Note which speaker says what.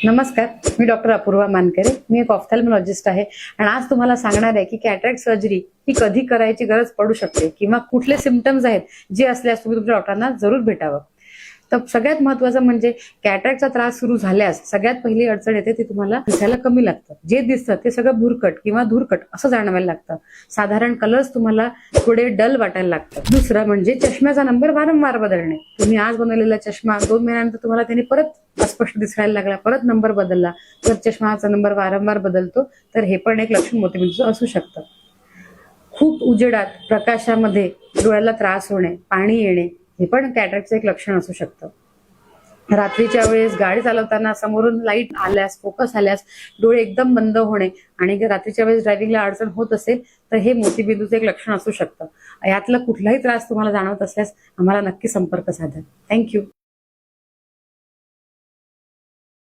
Speaker 1: नमस्कार, मी डॉक्टर अपूर्वा मानकरे. मी एक ऑफ्थॅल्मॉलॉजिस्ट आहे आणि आज तुम्हाला सांगणार आहे की कॅटरॅक्ट सर्जरी ही कधी करायची गरज पडू शकते किंवा कुठले सिम्पटम्स आहेत जे असल्यास तुम्ही तुमच्या डॉक्टरांना जरूर भेटावं. तर सगळ्यात महत्त्वाचं म्हणजे कॅटरॅक्टचा त्रास सुरू झाल्यास सगळ्यात पहिली अडचण येते ती तुम्हाला दिसायला कमी लागतं. जे दिसतं ते सगळं भुरकट किंवा धुरकट असं जाणवायला लागतं. साधारण कलर्स तुम्हाला थोडे डल वाटायला लागतात. दुसरं म्हणजे चष्म्याचा नंबर वारंवार बदलणे. तुम्ही आज बनवलेला चष्मा 2 महिन्यानंतर तुम्हाला त्याने परत अस्पष्ट दिसायला लागला, परत नंबर बदलला, तर चष्म्याचा नंबर वारंवार बदलतो, तर हे पण एक लक्षण मोतीबिंदूचं असू शकतं. खूप उजेडात प्रकाशामध्ये डोळ्याला त्रास होणे, पाणी येणे हे पण कॅटरॅक्टचं एक लक्षण असू शकतं. रात्रीच्या वेळेस गाडी चालवताना समोरून लाईट आल्यास, फोकस आल्यास डोळे एकदम बंद होणे आणि रात्रीच्या वेळेस ड्रायव्हिंगला अडचण होत असेल तर हे मोतीबिंदूचं एक लक्षण असू शकतं. यातला कुठलाही त्रास तुम्हाला जाणवत असल्यास आम्हाला नक्की संपर्क साधा. थँक्यू.